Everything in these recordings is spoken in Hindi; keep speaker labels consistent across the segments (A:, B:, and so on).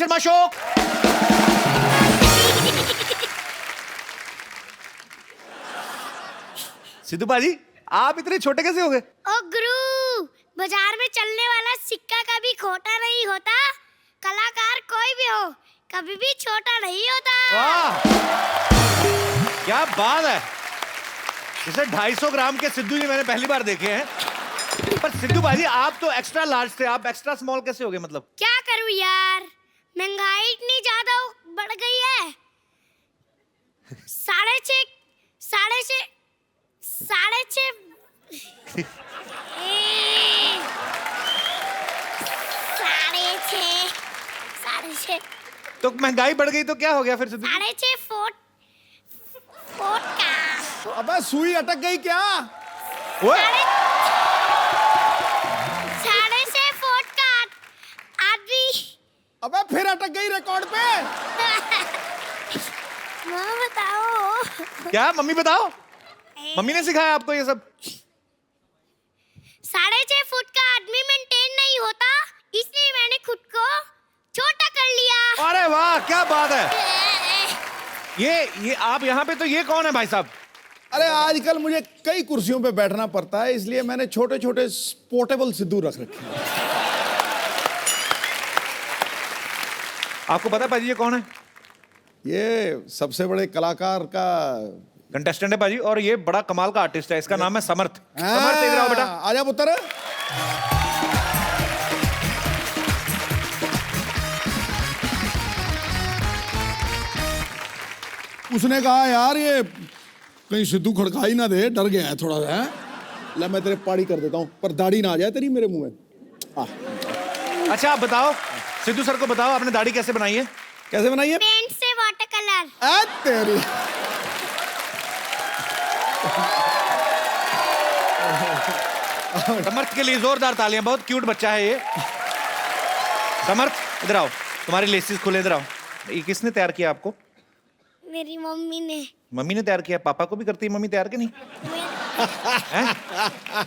A: शर्मा शो। सिद्धू पाजी, आप इतने छोटे कैसे हो गए?
B: ओ गुरु, बाजार में चलने वाला सिक्का कभी खोटा नहीं होता। कलाकार कोई भी हो, कभी भी छोटा नहीं होता।
A: वाह, क्या बात है। जैसे 250 ग्राम के सिद्धू जी मैंने पहली बार देखे हैं। पर सिद्धू भाजी, आप तो एक्स्ट्रा लार्ज थे, आप एक्स्ट्रा स्मॉल कैसे हो गए? मतलब
B: क्या करूं यार, महंगाई इतनी ज्यादा बढ़ गई है। साढ़े छह
A: तो महंगाई बढ़ गई तो क्या हो गया फिर सिद्धू?
B: 6.5 फुट का।
C: अबे सुई अटक गई क्या?
A: ओए,
B: 6.5 फुट का आदमी।
C: अबे फिर अटक गई रिकॉर्ड पे।
B: माँ बताओ।
A: क्या मम्मी बताओ? मम्मी ने सिखाया आपको ये सब?
B: 6.5 फुट का आदमी मेंटेन नहीं होता, इसलिए मैंने खुद को छोटा कर लिया।
A: अरे वाह, क्या बात है। ये आप यहाँ पे, तो ये कौन है भाई साहब?
C: अरे आजकल मुझे कई कुर्सियों पे बैठना पड़ता है, इसलिए मैंने छोटे छोटे पोर्टेबल सिद्धू रख रखे हैं।
A: आपको पता है पाजी ये कौन है?
C: ये सबसे बड़े कलाकार का
A: कंटेस्टेंट है पाजी, और ये बड़ा कमाल का आर्टिस्ट है। इसका नाम है समर्थ। समर्थ, इधर आओ बेटा।
C: आजा पुत्र। उसने कहा यार ये कहीं सिद्धू खड़का ही ना दे, डर गया है थोड़ा सा। ले मैं तेरे पाड़ी कर देता हूँ, पर दाढ़ी ना आ जाए तेरी मेरे मुंह में।
A: अच्छा आप बताओ, सिद्धू सर को बताओ, आपने दाढ़ी कैसे बनाई है?
C: कैसे बनाई है?
B: पेंट से वाटर कलर।
C: तेरी
A: समर्थ के लिए जोरदार तालियां, बहुत क्यूट बच्चा है ये। समर्थ इधर आओ, तुम्हारी लेसिस खुले, इधर आओ। ये किसने तैयार किया आपको?
B: मेरी मम्मी ने।
A: मम्मी ने तैयार किया? पापा को भी करती है मम्मी तैयार के नहीं? हैं?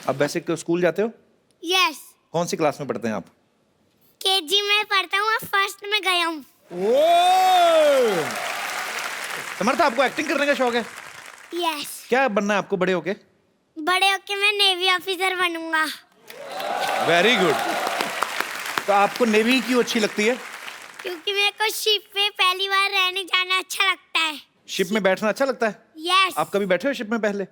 A: अब वैसे क्यों स्कूल जाते हो?
B: यस।
A: कौन सी क्लास में पढ़ते हैं आप?
B: केजी में पढ़ता हूँ, फर्स्ट में गया हूँ।
A: समर्थ, आपको एक्टिंग करने का शौक है?
B: यस।
A: क्या बनना है आपको बड़े होके?
B: बड़े होके मैं नेवी ऑफिसर बनूंगा।
A: Very good. तो आपको नेवी क्यों अच्छी लगती है?
B: क्योंकि मेरे को शिप पे पहली बार रहने जाना अच्छा लगता है।
A: शिप में बैठना अच्छा लगता है?
B: यस।
A: आप कभी बैठे हो शिप में पहले?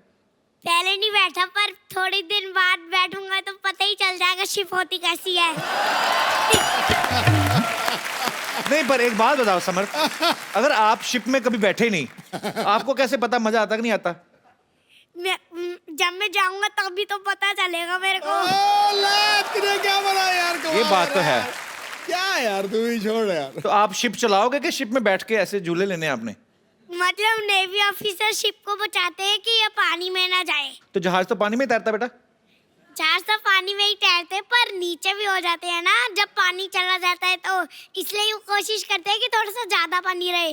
B: पहले नहीं बैठा, पर थोड़ी दिन बाद बैठूंगा तो पता ही चल जाएगा शिप होती कैसी है।
A: नहीं, पर एक बात बताओ समर्थ, अगर आप शिप में कभी बैठे नहीं, आपको कैसे पता मजा आता कि नहीं आता?
B: जब मैं जाऊंगा तभी तो पता चलेगा मेरे को।
C: तूने क्या बनाया यार?
A: ये बात तो है।
C: क्या यार, तू ही छोड़ यार।
A: तो आप शिप चलाओगे कि शिप में बैठ के ऐसे झूले लेने हैं आपने?
B: मतलब नेवी ऑफिसर शिप को बचाते हैं कि ये पानी में ना जाए।
A: तो जहाज तो पानी में तैरता बेटा।
B: जहाज तो पानी में ही तैरते, पर नीचे भी हो जाते हैं ना जब पानी चला जाता है, तो इसलिए वो कोशिश करते हैं कि थोड़ा सा ज्यादा पानी रहे।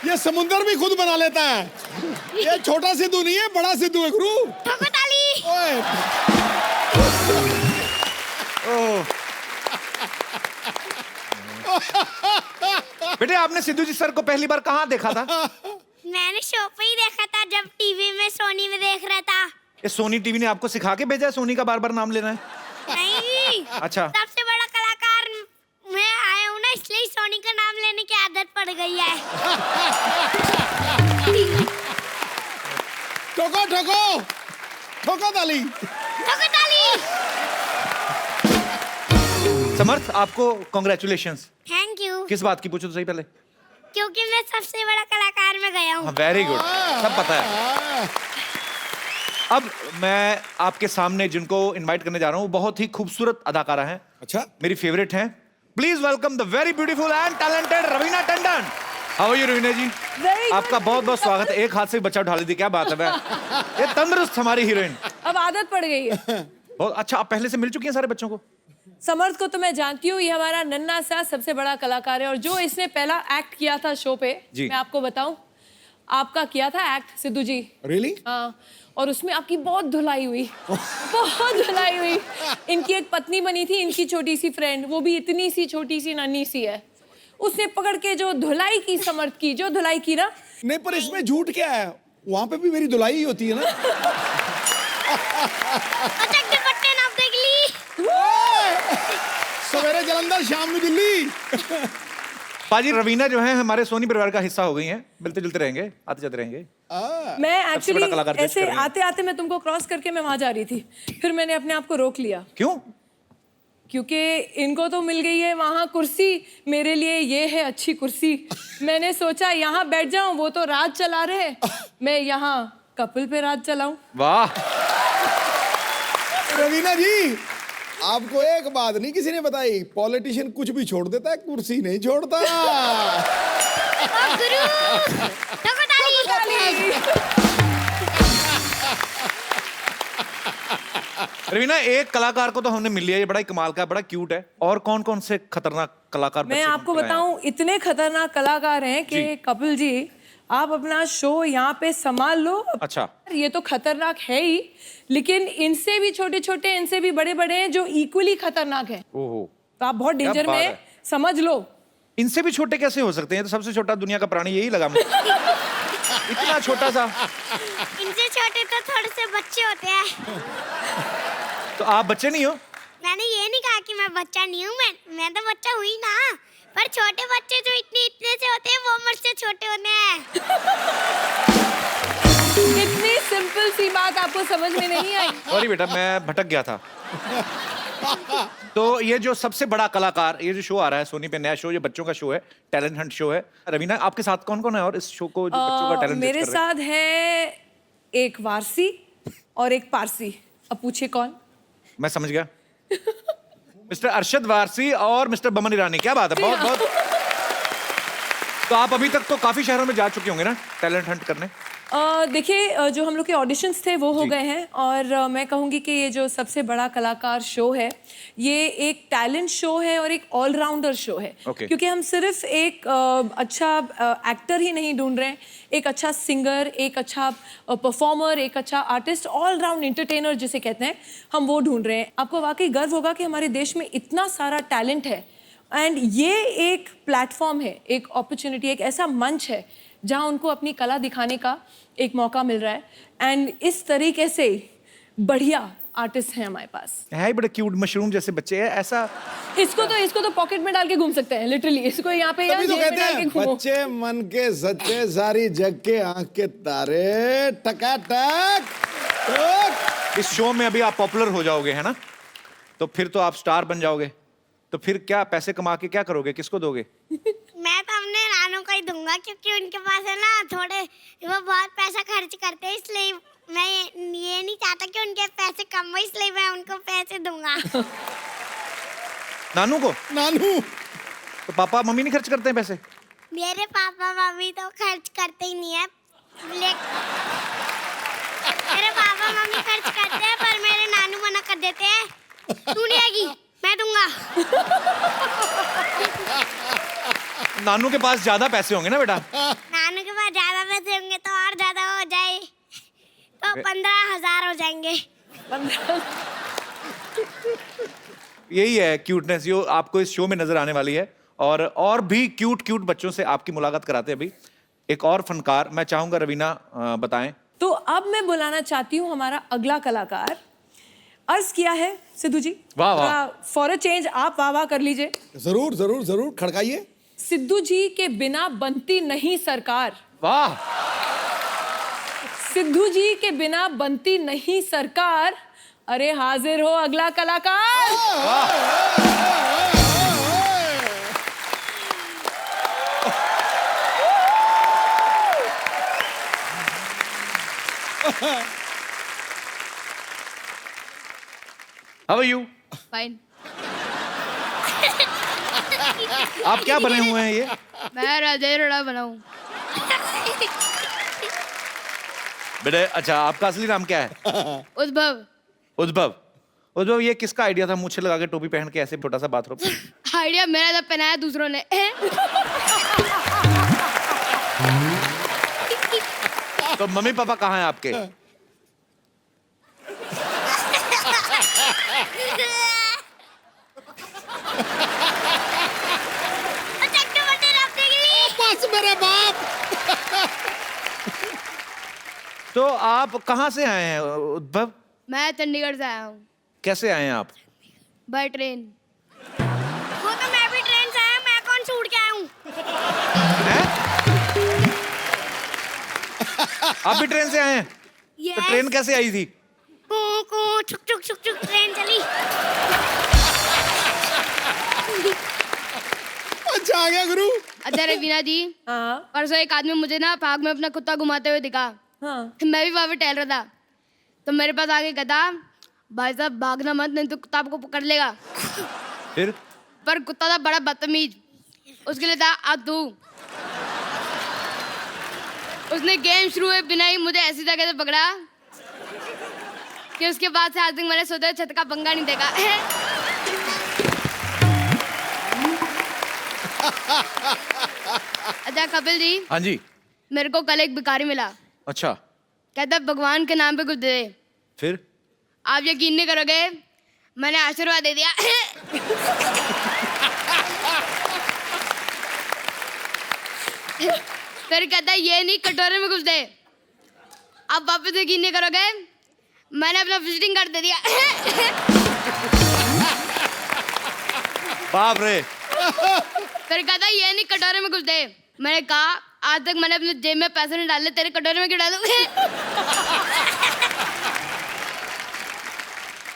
C: ये समुंदर भी खुद बना लेता है। ये छोटा सिद्धू नहीं है, बड़ा सिद्धू है गुरु।
B: ठोको ताली।
C: ओए।
A: बेटे, आपने सिद्धू जी सर को पहली बार कहाँ देखा था?
B: मैंने शो पे ही देखा था, जब टीवी में सोनी में देख रहा था।
A: ये सोनी टीवी ने आपको सिखा के भेजा है सोनी का बार बार नाम लेना है?
B: नहीं।
A: अच्छा।
B: सबसे बड़ा कलाकार मैं आया हूँ ना, इसलिए सोनी का नाम लेने की आदत पड़ गई है।
C: ठोको ठोको ठोको ताली।
B: ठोको ताली।
A: समर्थ, आपको कॉन्ग्रेचुलेशंस।
B: Thank you.
A: किस बात की, पूछो तो सही पहले।
B: क्योंकि मैं सबसे बड़ा कलाकार में गया हूँ।
A: वेरी गुड, सब पता है। अब मैं आपके सामने जिनको इनवाइट करने जा रहा हूँ, बहुत ही खूबसूरत अदाकारा हैं।
C: अच्छा,
A: मेरी फेवरेट हैं। Please welcome the very beautiful and talented Raveena Tandon. How are you Raveena ji? आपका बहुत बहुत स्वागत है। एक हाथ से बच्चा उठा ली, क्या बात है। ये तंदुरुस्त हमारी हीरोइन।
D: अब आदत पड़ गई है।
A: बहुत अच्छा। आप पहले से मिल चुकी हैं सारे बच्चों को?
D: समर्थ को तो मैं जानती हूँ, ये हमारा नन्हा सा सबसे बड़ा कलाकार है, और जो इसने पहला एक्ट किया था शो पे, मैं आपको बताऊं, आपका किया था एक्ट सिद्धू जी।
C: रियली?
D: हाँ, और उसमें आपकी बहुत धुलाई हुई, बहुत धुलाई हुई। इनकी एक पत्नी बनी थी, इनकी छोटी सी फ्रेंड, वो भी इतनी सी छोटी सी नन्ही सी है। उसने पकड़ के जो धुलाई की, समर्थ की जो धुलाई की ना।
C: नहीं, पर इसमें झूठ क्या है? वहां पे भी मेरी धुलाई ही होती है ना।
B: अच्छा दुपट्टे नाप देख ली।
C: सवेरे जलंधर, शाम में दिल्ली।
A: पाजी रवीना जो है हमारे सोनी परिवार का हिस्सा हो गई हैं, मिलते जुलते रहेंगे, आते जाते रहेंगे।
D: मैं
A: सबसे बड़ा कलाकार
D: एक्चुअली
A: जज कर
D: ऐसे
A: रही हैं।
D: आते आते मैं तुमको क्रॉस करके मैं वहां जा रही थी, फिर मैंने अपने आप को रोक लिया
A: क्यों?
D: क्योंकि इनको तो मिल गई है वहां कुर्सी, मेरे लिए ये है अच्छी कुर्सी। मैंने सोचा यहाँ बैठ जाऊं, वो तो राज चला रहे, मैं यहाँ कपिल पे राज चलाऊं।
A: वाह,
C: रवीना जी, आपको एक बात नहीं किसी ने बताई, पॉलिटिशियन कुछ भी छोड़ देता है, कुर्सी नहीं छोड़ता।
B: ओ गुरु, ठोको ताली।
A: रवीना एक कलाकार को तो हमने मिल लिया, ये बड़ा ही कमाल का है, बड़ा क्यूट है। और कौन कौन से खतरनाक कलाकार
D: मैं
A: बच्चे
D: आपको
A: बनकर आए हैं?
D: बताऊं, इतने खतरनाक कलाकार हैं कि
A: जी।
D: कपिल जी, आप अपना शो यहाँ पे संभाल लो।
A: अच्छा।
D: ये तो खतरनाक है ही, लेकिन इनसे भी छोटे छोटे, इनसे भी बड़े बड़े हैं जो इक्वली खतरनाक हैं।
A: ओहो,
D: तो आप बहुत डेंजर
A: बात
D: में
A: है।
D: समझ लो।
A: इनसे भी छोटे कैसे हो सकते हैं? तो सबसे छोटा दुनिया का प्राणी यही लगा मुझे। इतना छोटा सा।
B: इनसे छोटे तो थोड़े से बच्चे होते हैं।
A: तो आप बच्चे नहीं हो?
B: मैंने ये नहीं कहा कि मैं बच्चा नहीं हूँ, मैं तो बच्चा हुई ना। पर छोटे बच्चे जो इतने से होते हैं वो मुझसे छोटे होते हैं।
D: इतनी सिंपल सी बात आपको समझ में नहीं आई।
A: सॉरी बेटा, मैं भटक गया था। तो ये जो सबसे बड़ा कलाकार, ये जो शो आ रहा है सोनी पे, नया शो, ये बच्चों का शो है, टैलेंट हंट शो है। रवीना, आपके साथ कौन कौन है और इस शो को जो बच्चों का टैलेंट
D: मेरे
A: जज कर रहे हैं?
D: साथ है एक वारसी और एक पारसी। अब पूछिए कौन?
A: मैं समझ गया। मिस्टर अरशद वारसी और मिस्टर बमन ईरानी। क्या बात है, बहुत बहुत। तो आप अभी तक तो काफी शहरों में जा चुके होंगे ना टैलेंट हंट करने?
D: देखिए, जो हम लोग के ऑडिशंस थे वो हो गए हैं, और मैं कहूँगी कि ये जो सबसे बड़ा कलाकार शो है, ये एक टैलेंट शो है और एक ऑलराउंडर शो है।
A: Okay.
D: क्योंकि हम सिर्फ एक अच्छा एक्टर ही नहीं ढूंढ रहे हैं, एक अच्छा सिंगर, एक अच्छा परफॉर्मर, एक अच्छा आर्टिस्ट, ऑलराउंड एंटरटेनर जिसे कहते हैं, हम वो ढूंढ रहे हैं। आपको वाकई गर्व होगा कि हमारे देश में इतना सारा टैलेंट है, एंड ये एक प्लेटफॉर्म है, एक अपॉर्चुनिटी, एक ऐसा मंच है जहां उनको अपनी कला दिखाने का एक मौका मिल रहा है। एंड इस तरीके से बढ़िया आर्टिस्ट हैं हमारे पास।
A: है ही बड़े क्यूट मशरूम जैसे बच्चे हैं, ऐसा।
D: इसको तो पॉकेट में डाल के घूम सकते हैं, लिटरली। इसको यहाँ पे
C: तभी तो
D: जेब में
C: कहते
D: डाल के
C: हैं
D: घूमो।
C: बच्चे मन के सच्चे, सारी जग के आंख के तारे, टकाटक टक।
A: इस शो में अभी आप पॉपुलर हो जाओगे, है ना? तो फिर तो आप स्टार बन जाओगे। तो फिर क्या पैसे कमा के क्या करोगे, किसको दोगे?
B: मैं तो अपने नानू को ही दूंगा, क्योंकि उनके पास है ना थोड़े, वो बहुत पैसा खर्च करते हैं, इसलिए मैं ये नहीं चाहता कि उनके पैसे कम हो, इसलिए मैं उनको पैसे दूंगा।
A: नानू को?
C: नानू,
A: तो पापा मम्मी नहीं खर्च करते हैं पैसे?
B: मेरे पापा मम्मी तो खर्च करते ही नहीं है, मेरे पापा मम्मी खर्च करते हैं, पर मेरे नानू मना कर देते हैं, तू नहीं आएगी, मैं दूंगा।
A: नानू के पास ज्यादा पैसे होंगे ना बेटा?
B: नानू के पास ज्यादा पैसे होंगे तो और ज्यादा हो जाए, तो 15,000 हो जाएंगे।
A: यही है क्यूटनेस जो आपको इस शो में नजर आने वाली है। और भी क्यूट क्यूट बच्चों से आपकी मुलाकात कराते हैं अभी। एक और फनकार मैं चाहूंगा रवीना बताएं।
D: तो अब मैं बुलाना चाहती हूँ हमारा अगला कलाकार। अर्ज किया है सिद्धू जी,
A: वाह, वाह।
D: फॉर अ चेंज आप वाह वाह कर लीजिए।
C: जरूर जरूर जरूर, खड़काइए।
D: सिद्धू जी के बिना बनती नहीं सरकार।
A: वाह,
D: सिद्धू जी के बिना बनती नहीं सरकार। अरे हाजिर हो अगला कलाकार।
A: How are you?
E: फाइन।
A: आप क्या बने हुए हैं ये?
E: मैं राजेश रोड़ा बनाऊं।
A: बेटे अच्छा, आपका असली नाम क्या है?
E: उद्भव।
A: उद्भव। उद्भव, ये किसका आइडिया था मूछे लगा के टोपी पहन के ऐसे छोटा सा बाथरूम?
E: आइडिया मेरा था, पहनाया दूसरों ने।
A: तो मम्मी पापा कहाँ हैं आपके?
C: बस मेरे बाप।
A: तो आप कहाँ से आए हैं उद्भव?
E: मैं चंडीगढ़ से आया हूँ
A: कैसे आए हैं आप?
E: By train.
B: वो तो मैं भी ट्रेन से आया, मैं कौन से उड़ के आया हूँ?
A: हैं? आप भी ट्रेन से आए हैं? तो
B: Yes.
A: ट्रेन कैसे आई थी?
B: कू कू छुक छुक छुक छुक ट्रेन चली।
C: अच्छा आ गया गुरु।
E: अच्छा रवीना जी,
D: हाँ
E: परसों एक आदमी मुझे ना पार्क में अपना कुत्ता घुमाते हुए दिखा।
D: हाँ
E: मैं भी वहाँ पे टहल रहा था, तो मेरे पास आके कहता, भाई साहब भागना मत, नहीं तो कुत्ता आपको पकड़ लेगा।
A: फिर
E: पर कुत्ता था बड़ा बदतमीज, उसके लिए था आ तू। उसने गेम शुरू हुए बिना ही मुझे ऐसी जगह से पकड़ा कि उसके बाद से आज तक मैंने सोचा छत का पंगा नहीं देखा। अच्छा कपिल जी,
A: हाँ जी।
E: मेरे को कल एक भिखारी मिला,
A: अच्छा
E: कहता भगवान के नाम पे कुछ दे दे।
A: फिर?
E: आप यकीन नहीं करोगे, मैंने आशीर्वाद दे दिया। फिर कहता ये नहीं कटोरे में कुछ दे। आप वापस यकीन नहीं करोगे, मैंने अपना विजिटिंग कार्ड दे दिया।
A: बाप रे।
E: फिर कहता ये नहीं कटोरे में कुछ दे। मैंने कहा आज तक मैंने अपने जेब में पैसे नहीं डाले, तेरे कटोरे में क्यों डालूं?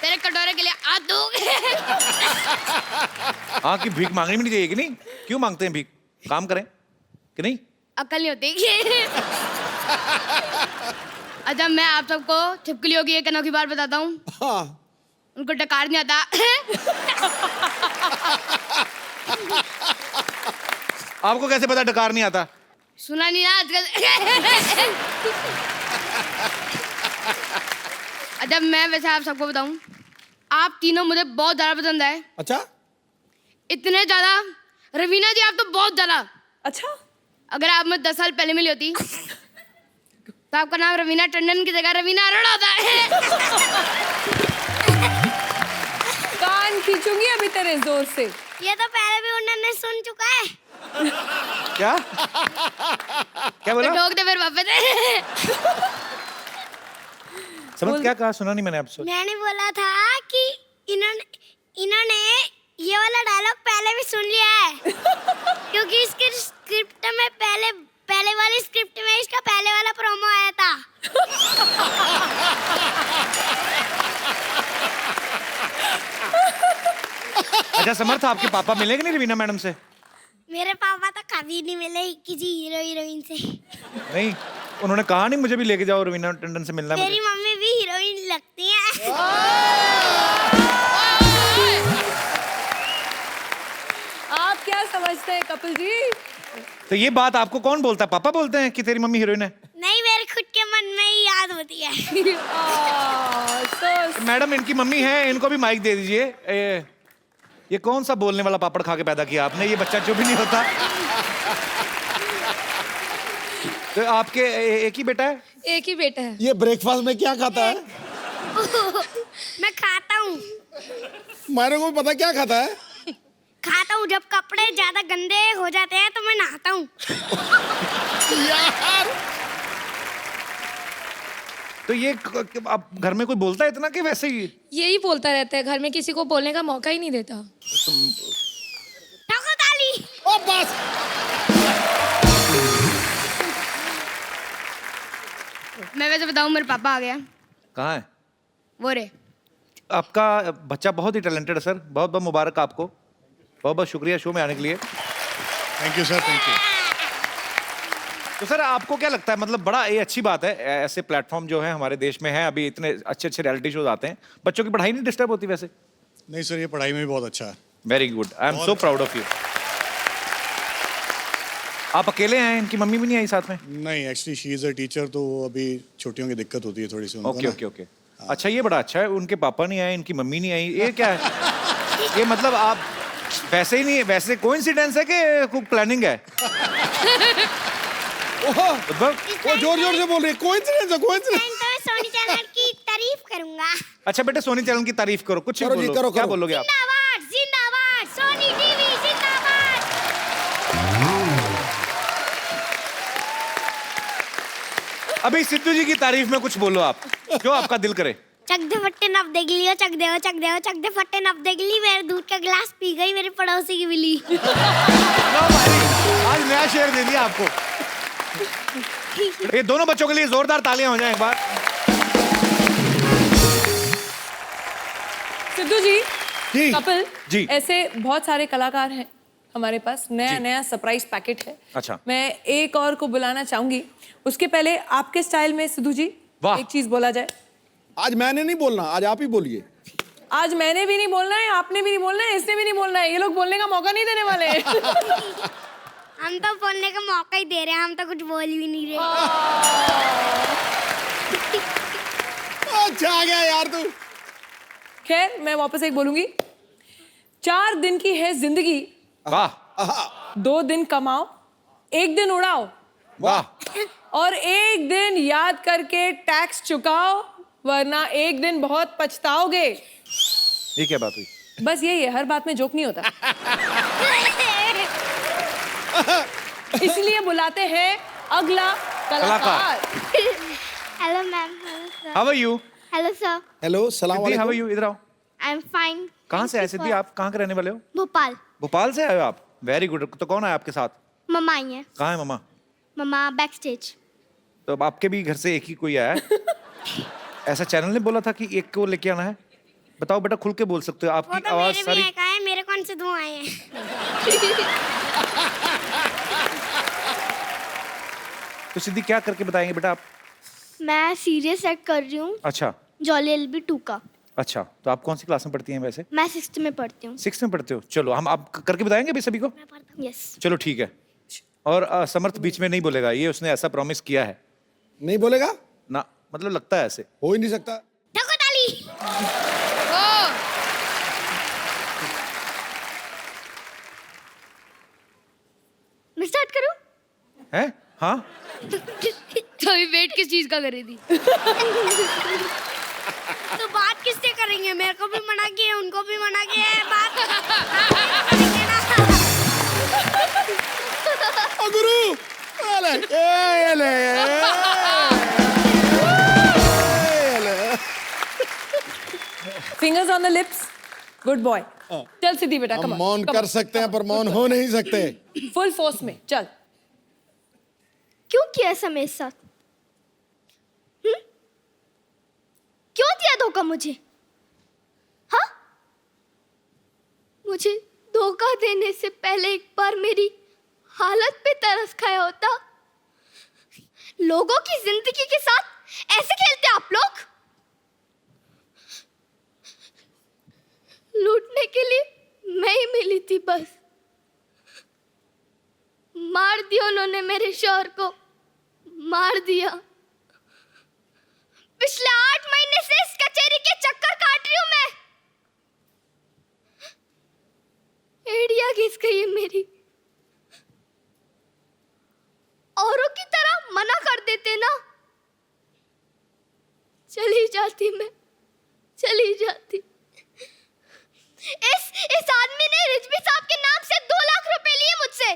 E: तेरे कटोरे के लिए आ दो।
A: हाँ कि भीख मांगनी भी नहीं चाहिए कि नहीं? क्यों मांगते हैं भीख? काम करें कि नहीं?
E: अकल नहीं होती। अच्छा मैं आप सबको छिपकलियों की एक अनोखी बात बताता हूँ।
C: हाँ
E: उनको डकार नहीं आता।
A: आपको कैसे पता डकार नहीं आता?
E: सुना नहीं ना आजकल। अच्छा मैं वैसे आप सबको बताऊं, आप तीनों मुझे बहुत ज्यादा पसंद है।
C: अच्छा
E: इतने ज्यादा, रवीना जी आप तो बहुत ज्यादा।
D: अच्छा
E: अगर आप मुझे 10 साल पहले मिली होती तो आपका नाम रवीना टंडन की जगह रवीना अरोड़ा होता है।
D: कान खींचूंगी अभी तेरे जोर से।
B: ये तो पहले भी उन्होंने सुन चुका है।
A: क्या? क्या बोला?
E: ठोक दे फिर वापस।
A: समझ क्या कहा? सुना नहीं मैंने आपसे।
B: मैंने बोला था कि इन्होंने ये वाला डायलॉग पहले भी सुन लिया है। क्योंकि इसके स्क्रिप्ट में पहले वाली स्क्रिप्ट में इसका पहले वाला प्रोमो आया था।
A: अच्छा समर्थ, आपके पापा मिले कि नहीं रवीना मैडम से?
B: मेरे पापा तो कभी नहीं मिले किसी हीरो हीरोइन से।
A: नहीं, उन्होंने कहा नहीं मुझे भी लेके जाओ रवीना टंडन से मिलना है
B: मेरी
A: मुझे?
B: मम्मी भी हीरोइन लगती है।
D: आप क्या समझते हैं कपिल जी?
A: तो ये बात आपको कौन बोलता है? पापा बोलते हैं कि तेरी मम्मी हीरोइन है?
B: नहीं, मेरे खुद के मन में ही याद होती है।
D: so
A: मैडम इनकी मम्मी है, इनको भी माइक दे दीजिए। ये कौन सा बोलने वाला पापड़ खा के पैदा किया आपने? ये बच्चा जो भी नहीं होता। तो आपके एक ही बेटा है?
D: एक ही बेटा है।
C: ये ब्रेकफास्ट में क्या खाता है?
B: मैं खाता हूँ।
C: मेरे को पता क्या खाता है।
B: खाता हूँ जब कपड़े ज्यादा गंदे हो जाते हैं तो मैं नहाता हूँ।
C: यार
A: तो ये अब घर में कोई बोलता है इतना कि वैसे ही?
F: यही बोलता रहता है, घर में किसी को बोलने का मौका ही नहीं देता।
B: ठोको ताली।
C: ओ बस
E: मैं वैसे बताऊं, मेरे पापा आ गया।
A: कहाँ है?
E: वो रे।
A: आपका बच्चा बहुत ही टैलेंटेड है सर। बहुत बहुत मुबारक आपको। बहुत बहुत शुक्रिया शो में आने के लिए।
G: Thank you sir, thank you.
A: तो सर आपको क्या लगता है, मतलब बड़ा ये अच्छी बात है, ऐसे प्लेटफॉर्म जो है हमारे देश में है, अभी इतने अच्छे अच्छे रियलिटी शोज आते हैं, बच्चों की पढ़ाई नहीं डिस्टर्ब होती वैसे?
G: नहीं सर, ये पढ़ाई में भी बहुत अच्छा है।
A: Very good, I am so proud of you. आप अकेले हैं? इनकी मम्मी भी नहीं आई साथ में?
G: नहीं, actually she is a teacher, तो अभी छुट्टियों की दिक्कत होती है थोड़ी सी उनको
A: ओके
G: ना।
A: Okay okay. अच्छा ये बड़ा अच्छा है, उनके पापा नहीं आए, इनकी मम्मी नहीं आई, ये क्या है? ये मतलब आप वैसे ही नहीं, वैसे कोइंसिडेंस है कि कोई प्लानिंग है?
C: ओहो,
A: उद्भव
C: वो जोर जोर से बोल रही है, कोइंसिडेंस है, कोइंसिडेंस।
B: तो मैं सोनी चैनल की तारीफ करूंगा।
A: अच्छा बेटे सोनी चैनल की तारीफ करो, कुछ भी
C: करो जी,
A: बोलो।
C: करो,
A: क्या
C: करो।
A: बोलोगे आप?
B: जिंदाबाद जिंदाबाद सोनी टीवी जिंदाबाद।
A: अभी सिद्धू जी की तारीफ में कुछ बोलो आप, जो आपका दिल करे।
B: चक दे फट्टे नब देख लियो, चक दे चक दे फट्टे नब देख ली, मेरे दूध का गिलास पी गई मेरे पड़ोसी की बिल्ली।
A: लो भाई, आज नया शेर दे दिया आपको। ये दोनों बच्चों के लिए जोरदार तालियां हो जाएं एक बार।
D: सिद्धू जी,
C: जी।
D: कपिल
A: जी।
D: ऐसे बहुत सारे कलाकार हैं हमारे पास, नया नया सरप्राइज पैकेट है।
A: अच्छा।
D: मैं एक और को बुलाना चाहूंगी, उसके पहले आपके स्टाइल में सिद्धू जी
A: वाह।
D: एक चीज बोला जाए।
C: आज मैंने नहीं बोलना, आज आप ही बोलिए।
D: आज मैंने भी नहीं बोलना है, आपने भी नहीं बोलना है, इसने भी नहीं बोलना है, ये लोग बोलने का मौका नहीं देने वाले हैं।
B: हम तो बोलने का मौका ही दे रहे हैं, हम तो कुछ बोल भी नहीं रहे।
C: अच्छा आ गया यार तू।
D: खैर मैं वापस एक बोलूंगी, 4 दिन की है जिंदगी,
A: वाह
D: 2 दिन कमाओ, 1 दिन उड़ाओ,
A: वाह।
D: और 1 दिन याद करके टैक्स चुकाओ, वरना 1 दिन बहुत पछताओगे।
A: ये क्या बात हुई?
D: बस यही है, हर बात में जोक नहीं होता। इसलिए बुलाते हैं अगला कलाकार।
B: Hello ma'am, hello sir.
A: How are you?
B: Hello sir,
C: hello, सलाम
A: सिद्धि हाउ आर
C: वालेकुम।
A: यू? इधर आओ।
B: I am fine.
A: कहाँ से आए सिद्धि? आप कहाँ के रहने वाले हो?
B: भोपाल।
A: भोपाल से आए हो आप? Very good. तो कौन है आपके साथ?
B: मम्मा आई है।
A: कहाँ है मम्मा?
B: मम्मा बैक स्टेज।
A: तो अब आपके भी घर से एक ही कोई आया है? ऐसा चैनल ने बोला था कि एक को लेके आना है? बताओ बेटा, खुल के बोल सकते हो,
B: वो
A: आपकी
B: तो
A: आवाज
B: मेरे
A: सारी।
B: भी एक आए, मेरे कौन से 2 आए हैं?
A: तो सिद्धि क्या करके बताएंगे बेटा आप?
B: मैं सीरियस एक्ट कर रही हूँ,
A: अच्छा
B: जॉली एलबी 2 का।
A: अच्छा, तो आप कौन सी क्लास में पढ़ती हैं वैसे?
B: मैं 6th में पढ़ती हूँ।
A: 6th में पढ़ते हो? चलो हम आप करके बताएंगे अभी सभी को।
B: यस।
A: चलो ठीक है। और समर्थ बीच में नहीं बोलेगा, ये उसने ऐसा प्रॉमिस किया है
C: नहीं बोलेगा,
A: ना, मतलब लगता है ऐसे।
C: हो ही नहीं सकता।
B: ठोको ताली।
E: ओ
B: मैं स्टार्ट करूँ?
A: है? हाँ
E: तो अभी वेट किस चीज का कर रही थी?
B: तो बात किससे करेंगे? मेरे को भी मना किया, उनको भी मना किया है, बात करेंगे ना।
C: ओ गुरु, ले, ए ले,
D: fingers on the lips, good boy. चल सिद्धि बेटा,
C: हम
D: कम
C: मौन कर सकते हैं पर मौन हो नहीं सकते।
D: फुल फोर्स में चल।
B: क्यों किया ऐसा मेरे साथ? क्यों दिया धोखा मुझे? हाँ? मुझे धोखा देने से पहले एक बार मेरी हालत पे तरस खाया होता। लोगों की जिंदगी के साथ ऐसे खेलते आप लोग? लूटने के लिए मैं ही मिली थी बस। मार दिया उन्होंने मेरे शौहर को, मार दिया। पिछले 8 महीने से इस कचेरी के चक्कर काट रही हूं मैं। एड़िया घिस गई है मेरी। औरों की तरह मना कर देते ना, चली जाती मैं, चली जाती। इस आदमी ने रिजवी साहब के नाम से 2 लाख रुपए लिए मुझसे,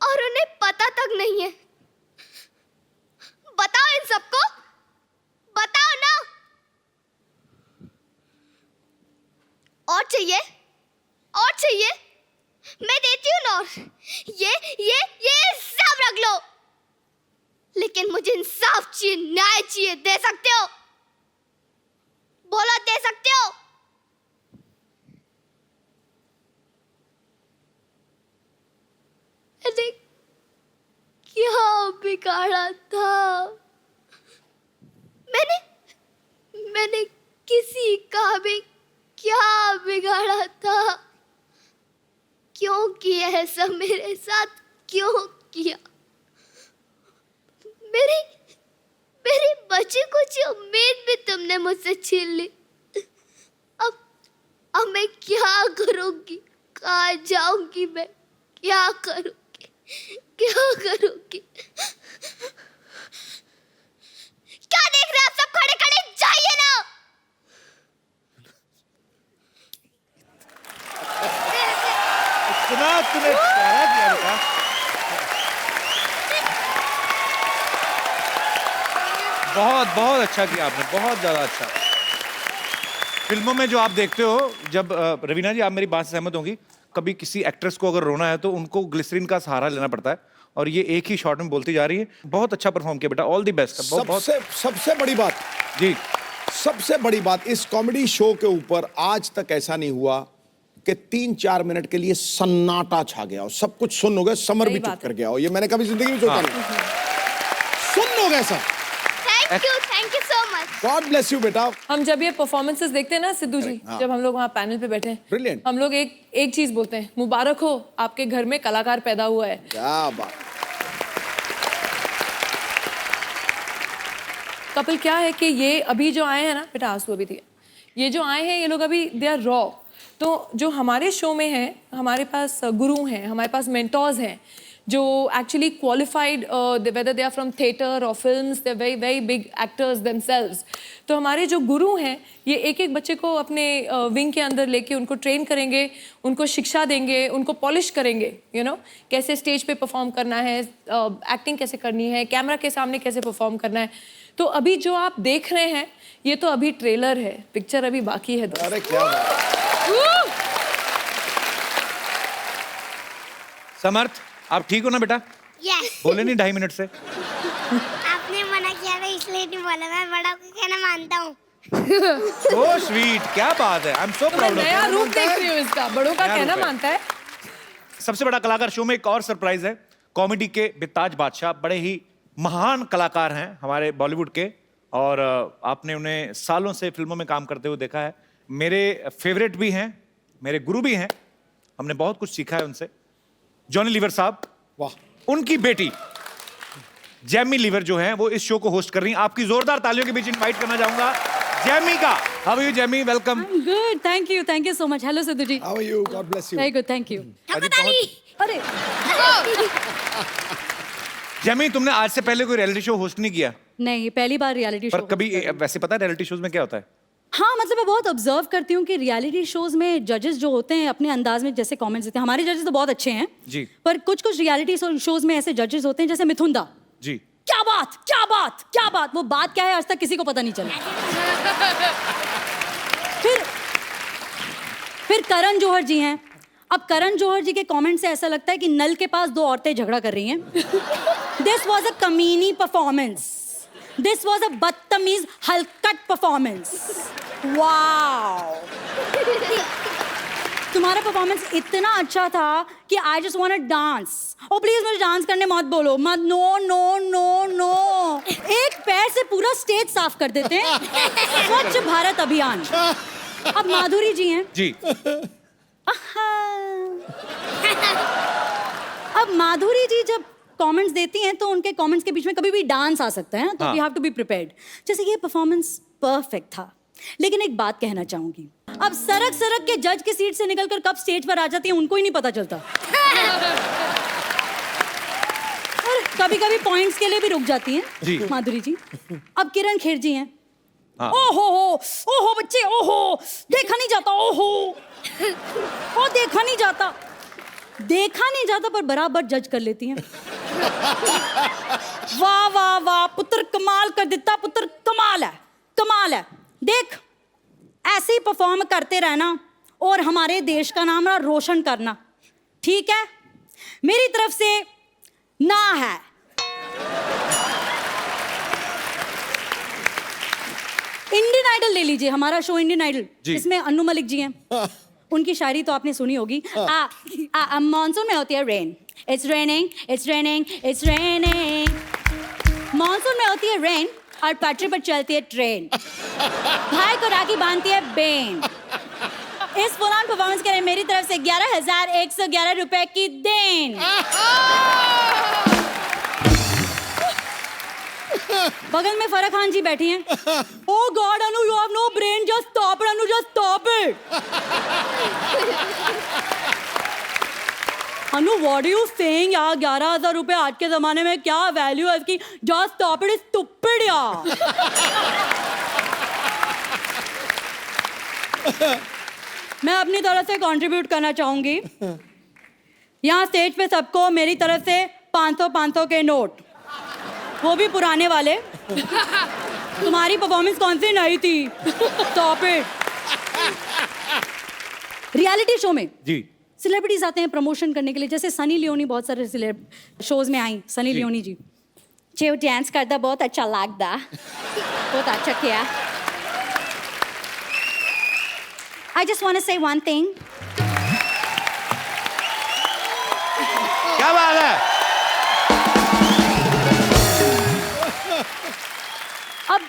B: और उन्हें पता तक नहीं है। बताओ इन सबको, बताओ ना। और चाहिए, और चाहिए, मैं देती हूँ ना। और ये सब रख लो, लेकिन मुझे इंसाफ चाहिए, न्याय चाहिए। दे सकते हो? बोलो, दे सकते हो? अरे क्या बिगाड़ा था मैंने किसी का भी क्या बिगाड़ा था? क्यों किया ऐसा मेरे साथ? क्यों किया? मेरी बच्ची को जो उम्मीद भी तुमने मुझसे छीन ली। अब मैं क्या करूंगी? कहाँ जाऊंगी मैं, क्या करूंगी, क्या करूंगी? क्या देख रहे हैं आप सब खड़े खड़े, जाइए ना।
A: इतना तूने प्यारा किया बेटा। बहुत बहुत अच्छा किया आपने, बहुत ज्यादा अच्छा। फिल्मों में जो आप देखते हो, जब रवीना जी आप मेरी बात से सहमत होंगी, कभी किसी एक्ट्रेस को अगर रोना है तो उनको ग्लिसरीन का सहारा लेना पड़ता है, और ये एक ही शॉट में बोलती जा रही है। बहुत अच्छा परफॉर्म किया बेटा, ऑल द बेस्ट।
C: सबसे बड़ी बात
A: जी,
C: सबसे बड़ी बात, इस कॉमेडी शो के ऊपर आज तक ऐसा नहीं हुआ कि 3-4 मिनट के लिए सन्नाटा छा गया हो, सब कुछ सुन हो गया, समर भी चुप कर गया हो। ये मैंने कभी जिंदगी में सोचा नहीं। सुन हो गया सब।
B: Thank you so much.
C: God bless you बेटा।
D: हम जब ये परफॉर्मेंसेस देखते हैं ना सिद्धू जी, जब हम लोग वहाँ पैनल पे बैठे हैं,
C: Brilliant.
D: हम लोग एक चीज बोलते हैं, मुबारक हो आपके घर में कलाकार पैदा हुआ है।
C: क्या बात।
D: कपिल, क्या है कि ये अभी जो आए हैं ना बेटा, आंसू अभी दिए, ये जो आए हैं ये लोग अभी दे आर रॉ। तो जो हमारे शो में है, हमारे पास गुरु हैं, हमारे पास मेंटोर्स हैं जो actually qualified, whether they are from theatre और films, they very very big actors themselves. तो हमारे जो गुरु हैं ये एक एक बच्चे को अपने विंग के अंदर लेके उनको ट्रेन करेंगे, उनको शिक्षा देंगे, उनको पॉलिश करेंगे, यू नो, कैसे स्टेज पे परफॉर्म करना है, एक्टिंग कैसे करनी है, कैमरा के सामने कैसे परफॉर्म करना है। तो अभी जो आप देख रहे हैं ये तो अभी ट्रेलर है, पिक्चर अभी बाकी है।
C: अरे क्या बात।
A: समर्थ आप ठीक हो ना बेटा?
B: यस।
A: बोले नहीं 2.5 मिनट से?
B: आपने मना किया था इसलिए नहीं बोला, मैं बड़ा को कहना मानता हूँ।
A: सो स्वीट, क्या बात है। I am so proud of
D: नया
A: यू।
D: रूप देख रही हूँ इसका, बड़ों का
A: नया
D: कहना
A: रूप है।
D: मानता है।
A: सबसे बड़ा कलाकार शो में एक और सरप्राइज है। कॉमेडी के बेताज बादशाह, बड़े ही महान कलाकार हैं हमारे बॉलीवुड के, और आपने उन्हें सालों से फिल्मों में काम करते हुए देखा है। मेरे फेवरेट भी हैं, मेरे गुरु भी हैं, हमने बहुत कुछ सीखा है उनसे। जॉनी लीवर साहब,
C: वाह।
A: उनकी बेटी जैमी लीवर जो है वो इस शो को होस्ट कर रही हैं। आपकी जोरदार तालियों के बीच इनवाइट करना चाहूंगा जैमी का। How are you Jamie? Welcome.
H: I'm good, thank you so much. Hello Sidhu ji.
C: How are you? God bless you.
H: Very good, thank you. अरे
A: जैमी, तुमने आज से पहले कोई रियलिटी शो होस्ट नहीं किया?
H: नहीं, पहली बार रियलिटी
A: पर
H: शो।
A: कभी वैसे पता है रियलिटी शोज में क्या होता है?
H: हाँ, मतलब मैं बहुत ऑब्जर्व करती हूँ कि रियलिटी शोज में जजेस जो होते हैं अपने अंदाज में जैसे कमेंट्स देते हैं। हमारे जजेस तो बहुत अच्छे हैं
A: जी,
H: पर कुछ कुछ रियलिटी शोज में ऐसे जजेस होते हैं जैसे मिथुन दा।
A: जी।
H: क्या बात, क्या बात, क्या बात, वो बात क्या है आज तक किसी को पता नहीं चला। फिर करण जौहर जी हैं। अब करण जौहर जी के कमेंट से ऐसा लगता है कि नल के पास 2 औरतें झगड़ा कर रही हैं। दिस वॉज अ कमीनी परफॉर्मेंस, दिस वॉज अ बदतमीज हलकट परफॉर्मेंस। वाओ, तुम्हारा परफॉर्मेंस इतना अच्छा था कि I just want to dance. Oh please मुझे डांस करने मत बोलो, मत। नो नो नो नो, एक पैर से पूरा स्टेज साफ कर देते हैं। स्वच्छ भारत अभियान। अब माधुरी जी हैं
A: जी।
H: अब माधुरी जी जब कमेंट्स देती हैं तो उनके कमेंट्स के बीच में कभी भी डांस आ सकता है, तो we have to be prepared. जैसे ये परफॉर्मेंस परफेक्ट था, लेकिन एक बात कहना चाहूंगी, अब सरक सरक के जज की सीट से निकलकर कब स्टेज पर आ जाती है उनको ही नहीं पता चलता। और कभी कभी पॉइंट्स के लिए भी रुक जाती
A: जी।
H: हैं माधुरी जी। अब किरण खेर जी हैं।
A: हाँ।
H: ओहो बच्चे, ओहो देखा नहीं जाता, ओहो ओ देखा नहीं जाता पर बराबर जज कर लेती हैं। वाह वाह वाह, पुत्र कमाल कर देता, पुत्र कमाल है, कमाल है। देख, ऐसे ही परफॉर्म करते रहना और हमारे देश का नाम रोशन करना, ठीक है? मेरी तरफ से ना है। इंडियन आइडल ले लीजिए, हमारा शो इंडियन आइडल, इसमें अन्नू मलिक जी हैं। उनकी शायरी तो आपने सुनी होगी। मॉनसून में होती है rain, it's raining it's raining it's raining. Monsoon में होती है रेन और पटरी पर चलती है ट्रेन, भाई को राखी बांधती है बेन। इस फुलान परफॉर्मेंस के लिए मेरी तरफ से 11,111 रुपए की देन। बगल में फराह खान जी बैठी हैं। Oh God, Anu, you have no brain. Just stop it, Anu. Just stop it. Anu what are you saying यार? 11,000 रुपए आज के जमाने में क्या वैल्यू है इसकी? जस्ट स्टॉप इट, स्टूपिड यार। मैं अपनी तरफ से कंट्रीब्यूट करना चाहूंगी। यहाँ स्टेज पे सबको मेरी तरफ से 500 के नोट, वो भी पुराने वाले। तुम्हारी परफॉर्मेंस कौन सी नहीं थी? Stop it. रियलिटी शो में
A: जी
H: सेलिब्रिटीज आते हैं प्रमोशन करने के लिए, जैसे सनी लियोनी बहुत सारे शोज में आई। सनी लियोनी जी जो डांस करता बहुत अच्छा लगता, बहुत अच्छा किया। I just want to say one thing.
A: क्या बात है?
H: अब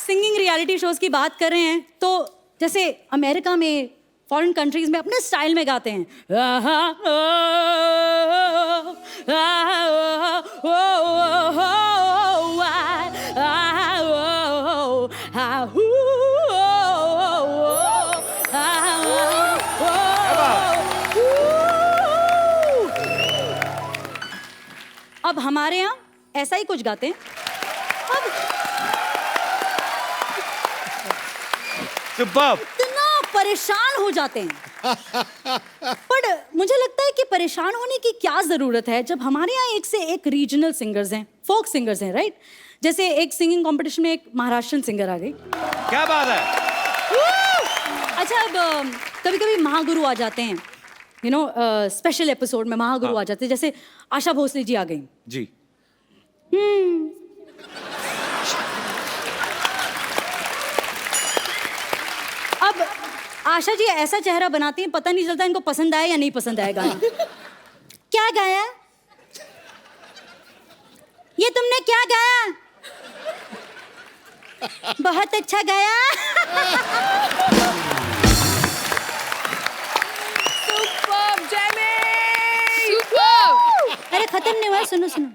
H: सिंगिंग रियलिटी शोज की बात कर रहे हैं तो जैसे अमेरिका में, फॉरेन कंट्रीज में अपने स्टाइल में गाते हैं। अब हमारे यहाँ ऐसा ही कुछ गाते हैं। अब
A: सुपर्ब।
H: इतना परेशान हो जाते हैं। पर मुझे लगता है कि परेशान होने की क्या जरूरत है जब हमारे यहाँ एक से एक रीजनल सिंगर्स हैं, फोक सिंगर्स हैं, राइट? जैसे एक सिंगिंग कंपटीशन में एक महाराष्ट्रन सिंगर आ गई।
A: क्या बात है?
H: अच्छा, अब कभी कभी महागुरु आ जाते हैं, यू नो, स्पेशल एपिसोड में महागुरु आ जाते हैं, जैसे आशा भोसले जी आ गई
A: जी।
H: अब आशा जी ऐसा चेहरा बनाती हैं, पता नहीं चलता इनको पसंद आया या नहीं पसंद आया गाना। क्या गाया? ये तुमने क्या गाया? बहुत अच्छा गाया।
D: Superb Jamie.
E: सुपर।
H: अरे खत्म नहीं हुआ, सुनो सुनो।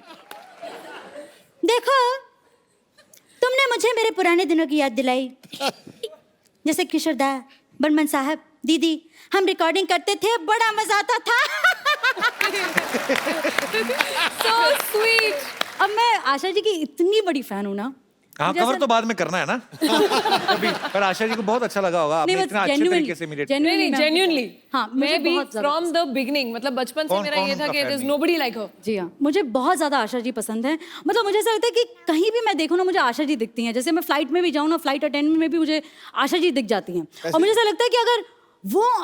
H: देखो, तुमने मुझे मेरे पुराने दिनों की याद दिलाई। जैसे किशोरदा, बर्मन साहब, दीदी, हम रिकॉर्डिंग करते थे, बड़ा मजा आता था।
D: So sweet.
H: अब मैं आशा जी की इतनी बड़ी फैन हूँ ना।
A: हाँ,
H: मुझे
A: कवर
H: ऐसा-
A: तो बाद में करना है ना। अभी पर आशा जी को बहुत अच्छा लगा होगा, आपने
H: नहीं,
A: इतना
H: बस
A: अच्छे
H: genuinely-
A: तरीके से इमिटेट।
D: नहीं, genuinely.
H: हाँ, मुझे
D: मैं भी
H: बहुत ज्यादा
D: from the beginning, मतलब बचपन से
A: कौन-
D: मेरा
A: कौन
D: ये था
A: उनका
D: कि
A: fan
D: there's
A: नहीं?
D: nobody like her.
H: जी हाँ, मुझे बहुत ज़्यादा आशा जी पसंद है। मतलब मुझे ऐसा लगता है कि कहीं भी मैं देखूँ ना, मुझे आशा जी दिखती हैं। जैसे मैं फ्लाइट में भी जाऊँ ना, फ्लाइट अटेंडेंट में भी मुझे आशा जी दिख जाती हैं। और मुझे ऐसा लगता है कि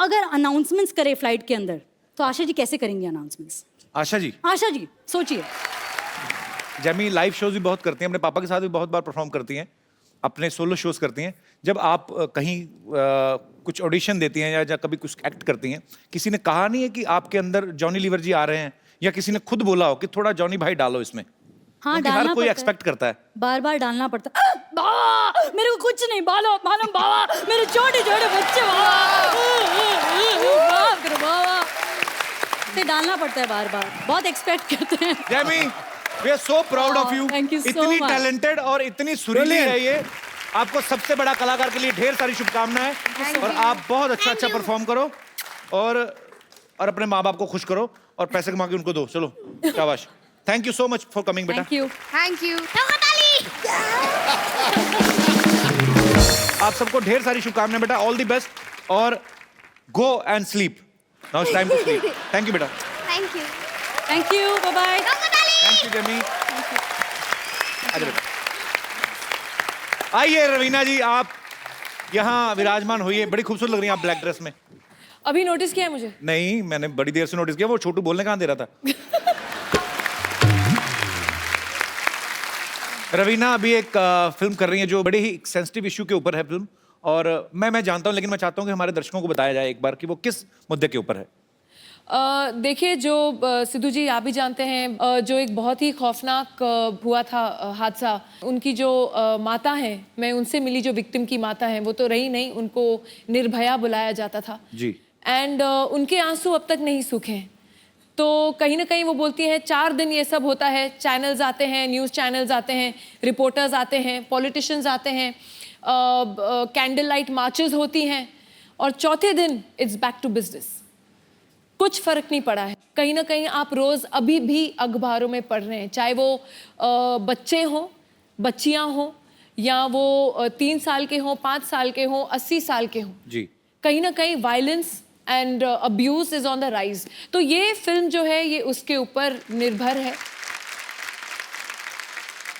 H: अगर अनाउंसमेंट्स करे फ्लाइट के अंदर, तो आशा जी कैसे करेंगी अनाउंसमेंट्स?
A: आशा जी,
H: आशा जी सोचिए।
A: जैमी लाइव शोज भी बहुत करती हैं, अपने पापा के साथ भी बहुत बार परफॉर्म करती हैं, अपने सोलो शोज करती हैं। जब आप कहीं कुछ ऑडिशन देती हैं या कभी कुछ एक्ट करती हैं, किसी ने कहा नहीं है कि आपके अंदर जॉनी लीवर जी आ रहे हैं, या किसी ने खुद बोला हो कि थोड़ा जॉनी भाई डालो इसमें?
H: हाँ,
A: क्योंकि
H: डालना
A: हर कोई
H: पड़ता है।
A: एक्सपेक्ट करता है।
H: बार बार डालना पड़ता है। बाबा मेरे को कुछ नहीं, मालूम बाबा, मेरे छोटे छोटे बच्चे, बाबा बाबा से डालना पड़ता है बार बार, बहुत एक्सपेक्ट करते हैं।
A: Jamie, we are so proud of you.
H: Thank you so
A: इतनी
H: much.
A: टैलेंटेड और इतनी सुरीली है ये। आपको सबसे बड़ा कलाकार के लिए ढेर सारी शुभकामनाएं, और आप बहुत अच्छा परफॉर्म करो और अपने माँ बाप को खुश करो और पैसे कमा के उनको दो। चलो शाबाश। Thank you so much for coming बेटा।
H: Thank you.
E: Thank you.
A: आप सबको ढेर सारी शुभकामनाएं बेटा, ऑल द बेस्ट, और go and sleep. Now it's time to sleep. Thank you बेटा।
B: Thank you.
H: Thank you, bye bye.
A: Thank you Jamie. आजा बेटा। आइए रवीना जी, आप यहाँ विराजमान होइए। बड़ी खूबसूरत लग रही हैं आप ब्लैक ड्रेस में।
D: अभी नोटिस किया है मुझे?
A: नहीं, मैंने बड़ी देर से नोटिस किया, वो छोटू बोलने कहाँ दे रहा था। रवीना अभी एक फिल्म कर रही है जो बड़े ही सेंसिटिव इशू के ऊपर है फिल्म, और मैं जानता हूँ, लेकिन मैं चाहता हूँ कि हमारे दर्शकों को बताया जाए एक बार कि वो किस मुद्दे के ऊपर है।
D: देखिए, जो सिद्धू जी आप भी जानते हैं, जो एक बहुत ही खौफनाक हुआ था हादसा, उनकी जो माता हैं, मैं उनसे मिली, जो विक्टिम की माता हैं, वो तो रही नहीं, उनको निर्भया बुलाया जाता था
A: जी।
D: एंड उनके आंसू अब तक नहीं सूखे। तो कहीं ना कहीं वो बोलती हैं 4 दिन ये सब होता है, चैनल्स आते हैं, न्यूज़ चैनल्स आते हैं, रिपोर्टर्स आते हैं, पॉलिटिशियंस आते हैं, कैंडल लाइट मार्चेस होती हैं, और चौथे दिन इट्स बैक टू बिजनेस। कुछ फर्क नहीं पड़ा है। कहीं ना कहीं आप रोज़ अभी भी अखबारों में पढ़ रहे हैं, चाहे वो बच्चे हों, बच्चियां हों, या वो 3 साल के हों, 5 साल के हों, 80 साल के हों,
A: जी
D: कहीं ना कहीं violence and abuse is on the rise. तो ये फिल्म जो है ये उसके ऊपर निर्भर है।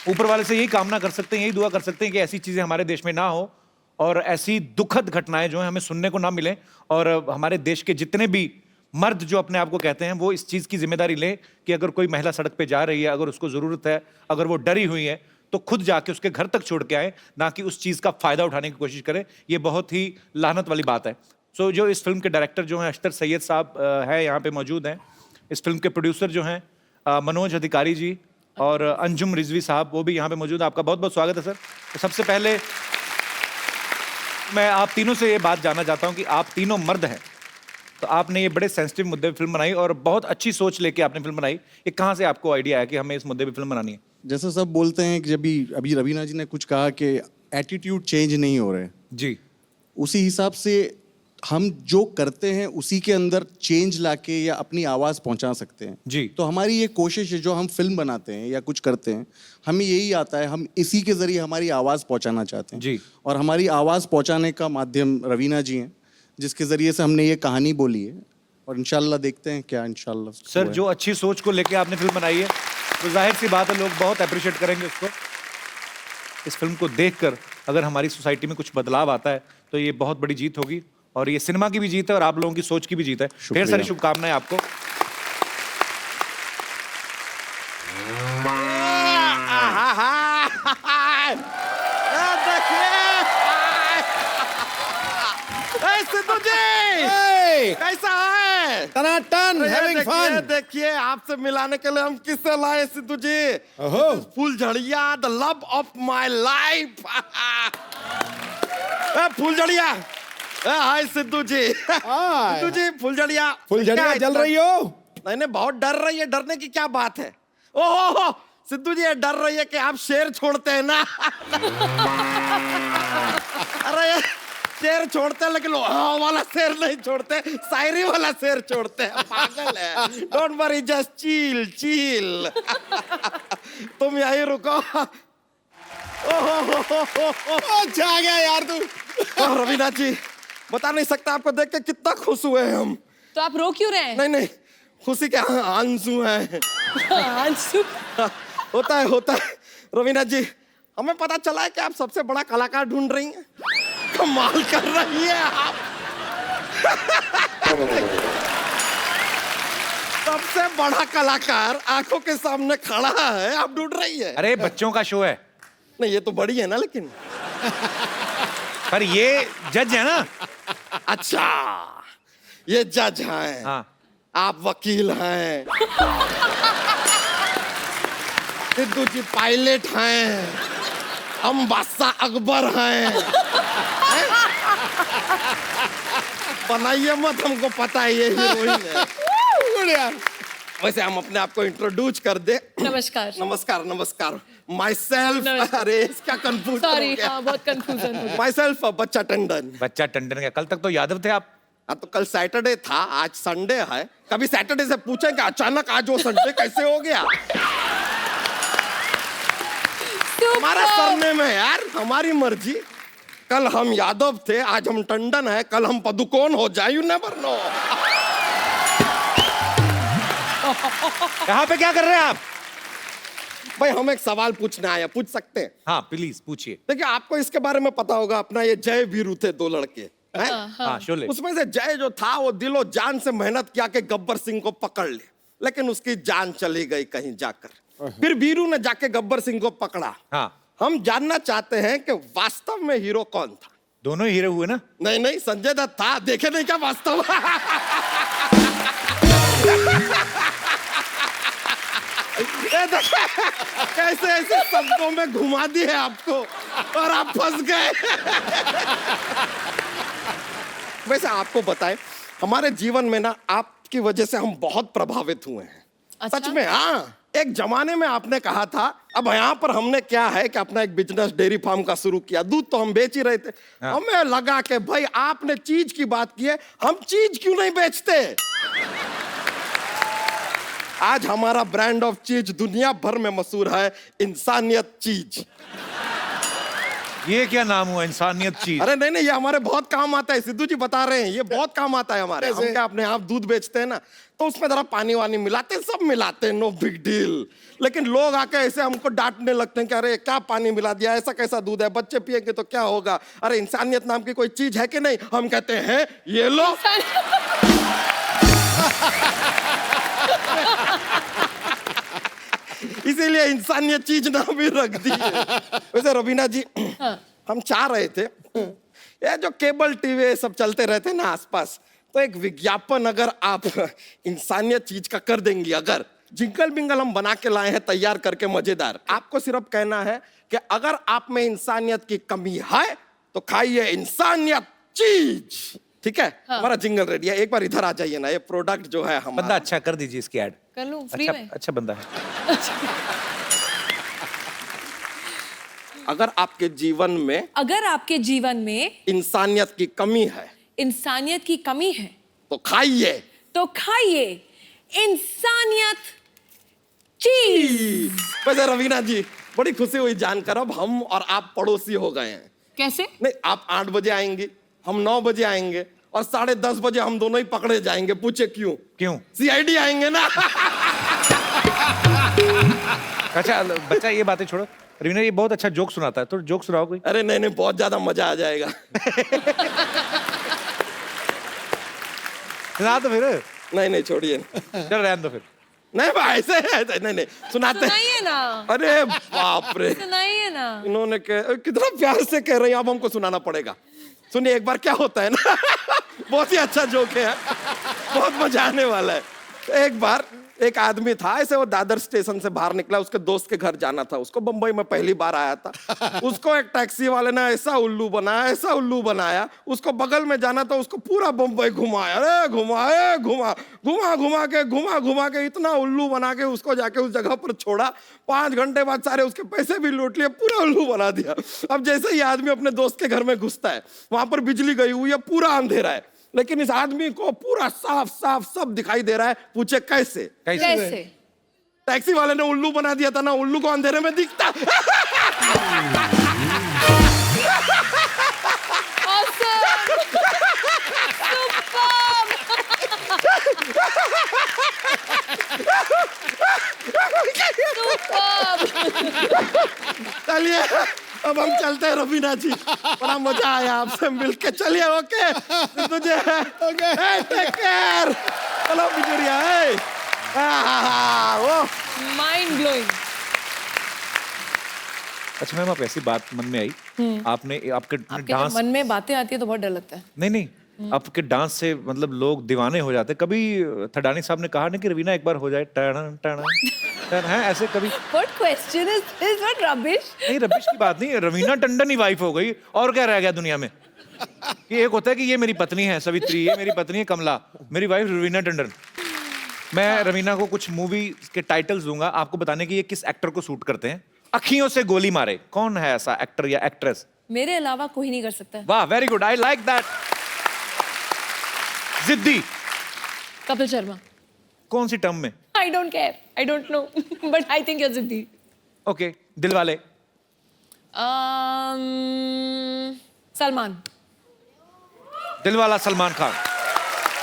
A: ऊपर वाले से यही कामना कर सकते हैं, यही दुआ कर सकते हैं कि ऐसी चीजें हमारे देश में ना हो और ऐसी दुखद घटनाएं जो हैं हमें सुनने को ना मिलें, और हमारे देश के जितने भी मर्द जो अपने आप को कहते हैं वो इस चीज की जिम्मेदारी लें कि अगर कोई महिला सड़क पे जा रही है, अगर उसको जरूरत है, अगर वो डरी हुई है, तो खुद जाके उसके घर तक छोड़ के आए, ना कि उस चीज का फायदा उठाने की कोशिश करें। ये बहुत ही लानत वाली बात है। सो जो इस फिल्म के डायरेक्टर जो हैं अख्तर सैयद साहब है यहाँ पे मौजूद हैं। इस फिल्म के प्रोड्यूसर जो हैं मनोज अधिकारी जी और अंजुम रिजवी साहब, वो भी यहाँ पे मौजूद है। आपका बहुत बहुत स्वागत है सर। तो सबसे पहले मैं आप तीनों से ये बात जानना चाहता हूँ कि आप तीनों मर्द हैं, तो आपने ये बड़े सेंसिटिव मुद्दे पे फिल्म बनाई और बहुत अच्छी सोच लेके आपने फिल्म बनाई। ये कहाँ से आपको आइडिया आया कि हमें इस मुद्दे पे फिल्म बनानी है?
G: जैसे सब बोलते हैं कि जब अभी रवीना जी ने कुछ कहा कि एटीट्यूड चेंज नहीं हो रहे,
A: जी,
G: उसी हिसाब से हम जो करते हैं उसी के अंदर चेंज लाके या अपनी आवाज़ पहुंचा सकते हैं
A: जी।
G: तो हमारी ये कोशिश है, जो हम फिल्म बनाते हैं या कुछ करते हैं, हमें यही आता है, हम इसी के जरिए हमारी आवाज़ पहुंचाना चाहते हैं
A: जी।
G: और हमारी आवाज़ पहुंचाने का माध्यम रवीना जी हैं, जिसके ज़रिए से हमने ये कहानी बोली है और इंशाल्लाह देखते हैं क्या इंशाल्लाह।
A: सर जो अच्छी सोच को लेके आपने फिल्म बनाई है तो जाहिर सी बात है लोग बहुत अप्रिशिएट करेंगे उसको। इस फिल्म को देखकर अगर हमारी सोसाइटी में कुछ बदलाव आता है तो ये बहुत बड़ी जीत होगी, और ये सिनेमा की भी जीत है और आप लोगों की सोच की भी जीत है। ढेर सारी शुभकामनाएं आपको।
I: सिद्धू जी कैसा है?
C: टनाटन, having fun।
I: देखिए आपसे मिलाने के लिए हम किससे लाए सिद्धू जी? फुलझड़िया, the love of my life. फुलझड़िया, हाय सिद्धू जी। सिद्धू जी फुलझड़िया
C: जल रही हो?
I: नहीं नहीं, बहुत डर रही है। डरने की क्या बात है? ओहो सिद्धू जी, ये डर रही है कि आप शेर छोड़ते हैं ना। अरे शेर छोड़ते हैं लेकिन हाँ वाला शेर नहीं छोड़ते, शायरी वाला शेर छोड़ते हैं। पागल है। Don't worry, just chill chill. तुम यहीं रुको।
C: अच्छा आ गया यार तू।
I: रवीना जी, बता नहीं सकता आपको देख के कितना खुश हुए हम।
D: तो आप रो क्यों रहे हैं?
I: नहीं नहीं, खुशी के आंसू हैं।
D: आंसू?
I: होता है। रवीना जी, हमें पता चला है कि आप सबसे बड़ा कलाकार ढूंढ रही हैं। कमाल कर रही है आप। सबसे बड़ा कलाकार आंखों के सामने खड़ा है, आप ढूंढ रही है।
A: अरे बच्चों का शो है।
I: नहीं ये तो बड़ी है ना, लेकिन
A: पर ये जज है ना।
I: अच्छा, ये जज हैं।
A: हाँ।
I: आप वकील हैं। सिद्धू जी पायलट हैं। हम बादशाह अकबर हैं। बनाइए मत, हमको पता है ये हीरोइन है। वैसे हम अपने आप को इंट्रोड्यूस कर दे।
D: नमस्कार।
I: नमस्कार नमस्कार। माई सेल्फ, अरे इसका कंफ्यूज
D: सॉरी, हाँ बहुत कंफ्यूजन हो गया।
I: माई सेल्फ बच्चा टंडन।
A: बच्चा टंडन का, कल तक तो यादव थे आप।
I: हाँ तो कल सैटरडे था, आज संडे है। कभी सैटरडे से पूछें कि अचानक आज वो संडे कैसे हो गया? हमारा सरनेम है यार, हमारी मर्जी। कल हम यादव थे, आज हम टंडन है, कल हम पदुकोण हो जाए, यू नेवर नो।
A: यहाँ पे क्या कर रहे हैं आप?
I: भाई हम एक सवाल पूछने आए, पूछ सकते हैं?
A: हाँ प्लीज पूछिए।
I: देखिए आपको इसके बारे में पता होगा, अपना ये जय वीरू थे, 2 लड़के हैं?
A: हाँ शोले।
I: उसमें से जय जो था वो दिलो जान से मेहनत किया कि गब्बर सिंह को पकड़ ले, लेकिन उसकी जान चली गई कहीं जाकर। फिर वीरू ने जाके गब्बर सिंह को पकड़ा।
A: हाँ।
I: हम जानना चाहते हैं कि वास्तव में हीरो कौन था?
A: दोनों हीरो हुए ना?
I: नहीं नहीं, संजय दत्त था। देखे नहीं क्या वास्तव? कैसे ऐसे शब्दों में घुमा दिए आपको और आप फंस गए। वैसे आपको बताएं, हमारे जीवन में ना आपकी वजह से हम बहुत प्रभावित हुए हैं।
D: अच्छा?
I: सच में। हाँ, एक जमाने में आपने कहा था, अब यहाँ पर हमने क्या है कि अपना एक बिजनेस डेयरी फार्म का शुरू किया। दूध तो हम बेच ही रहे थे। हमें लगा कि भाई आपने चीज की बात की है, हम चीज क्यों नहीं बेचते? आज हमारा ब्रांड ऑफ चीज दुनिया भर में मशहूर है, इंसानियत चीज।
A: ये क्या नाम हुआ, इंसानियत चीज?
I: अरे नहीं नहीं, ये हमारे बहुत काम आता है, सिद्धू जी बता रहे हैं, ये बहुत काम आता है हमारे। हम क्या अपने आप दूध बेचते हैं ना, तो उसमें जरा पानी वानी मिलाते हैं, सब मिलाते हैं, नो बिग डील। लेकिन लोग आके ऐसे हमको डांटने लगते हैं कि अरे क्या पानी मिला दिया, ऐसा कैसा दूध है, बच्चे पिएंगे तो क्या होगा, अरे इंसानियत नाम की कोई चीज है कि नहीं? हम कहते हैं ये लो। इसीलिए इंसानियत चीज नाम भी रख दी है। वैसे रवीना जी, हम चाह रहे थे, ये जो केबल टीवी सब चलते रहते हैं ना आसपास, तो एक विज्ञापन अगर आप इंसानियत चीज का कर देंगी, अगर जिंगल बिंगल हम बना के लाए हैं तैयार करके मजेदार, आपको सिर्फ कहना है कि अगर आप में इंसानियत की कमी है तो खाइए इंसानियत चीज, ठीक है? हमारा जिंगल रेडी है, एक बार इधर आ जाइए ना, ये प्रोडक्ट जो है हमारा।
A: बंदा अच्छा, कर दीजिए इसकी ऐड।
F: कर लूं फ्री
A: अच्छा,
F: में?
A: अच्छा बंदा है।
I: अगर आपके जीवन में,
D: अगर आपके जीवन में
I: इंसानियत की कमी है
D: इंसानियत की कमी है
I: तो खाइए
D: इंसानियत चीज।
I: वैसे रवीना जी, बड़ी खुशी हुई जानकर, अब हम और आप पड़ोसी हो गए हैं।
D: कैसे?
I: नहीं, आप 8 बजे आएंगे, हम 9 बजे आएंगे, और 10:30 बजे हम दोनों ही पकड़े जाएंगे। पूछे क्यों?
A: क्यों?
I: CID आएंगे ना।
A: अच्छा बच्चा, ये बातें छोड़ो, रवीना ये बहुत अच्छा जोक सुनाता है, तो जोक सुनाओ कोई।
I: अरे नहीं नहीं, बहुत ज्यादा मजा आ जाएगा।
A: सुना तो फिर।
I: नहीं नहीं, छोड़िए।
A: चल रहने दो फिर।
I: नहीं भाई, ऐसे नहीं नहीं, सुनाते।
F: सुनाइए ना।
I: अरे बाप रे,
F: सुनाइए ना।
I: इन्होंने कितना प्यार से कह रही हैं, अब हमको सुनाना पड़ेगा। सुनिए एक बार क्या होता है ना। बहुत ही अच्छा जोक है, बहुत मजा आने वाला है। एक बार एक आदमी था, ऐसे वो दादर स्टेशन से बाहर निकला, उसके दोस्त के घर जाना था उसको, बंबई में पहली बार आया था। उसको एक टैक्सी वाले ने ऐसा उल्लू बनाया, ऐसा उल्लू बनाया, उसको बगल में जाना था, उसको पूरा बंबई घुमाया, अरे घुमा के इतना उल्लू बना के उसको जाके उस जगह पर छोड़ा। 5 घंटे बाद सारे उसके पैसे भी लूट लिए, पूरा उल्लू बना दिया। अब जैसे ही आदमी अपने दोस्त के घर में घुसता है, वहां पर बिजली गई हुई है, पूरा अंधेरा है, लेकिन इस आदमी को पूरा साफ साफ सब दिखाई दे रहा है। पूछे कैसे?
F: कैसे?
I: टैक्सी वाले ने उल्लू बना दिया था ना, उल्लू को अंधेरे में दिखता। चलिए अब हम चलते हैं रवीना जी, बड़ा मजा आया आपसे मिलके। चलिए ओके तुझे, टेक केयर। चलो बिजुरिया, वो
F: माइंड ब्लोइंग।
A: अच्छा मैम, आप ऐसी बात मन में आई, आपने आपके
F: आपके
A: डांस,
F: जब मन में बातें आती है तो बहुत डर लगता है।
A: नहीं आपके डांस से मतलब लोग दीवाने हो जाते। कभी थडानी साहब ने कहा ना कि रवीना एक बार हो जाए टन टन टन, है ऐसे कभी?
F: What question is this? What rubbish?
A: नहीं, रबिश की बात नहीं, रवीना टंडन ही वाइफ हो गई, और क्या रह गया दुनिया में? कि एक होता है कि ये मेरी पत्नी है सवित्री, ये मेरी पत्नी है कमला, मेरी वाइफ रवीना टंडन। मैं रवीना को कुछ मूवी के टाइटल्स दूंगा, आपको बताने की ये किस एक्टर को सूट करते हैं। अखियों से गोली मारे, कौन है ऐसा एक्टर या एक्ट्रेस?
F: मेरे अलावा कोई नहीं कर सकता।
A: वाह, very good, I like that. जिद्दी,
F: कपिल शर्मा।
A: कौन सी टर्म में?
F: I don't care. I don't know. But I think you're जिद्दी।
A: ओके, दिलवाले।
F: सलमान।
A: दिलवाला सलमान खान।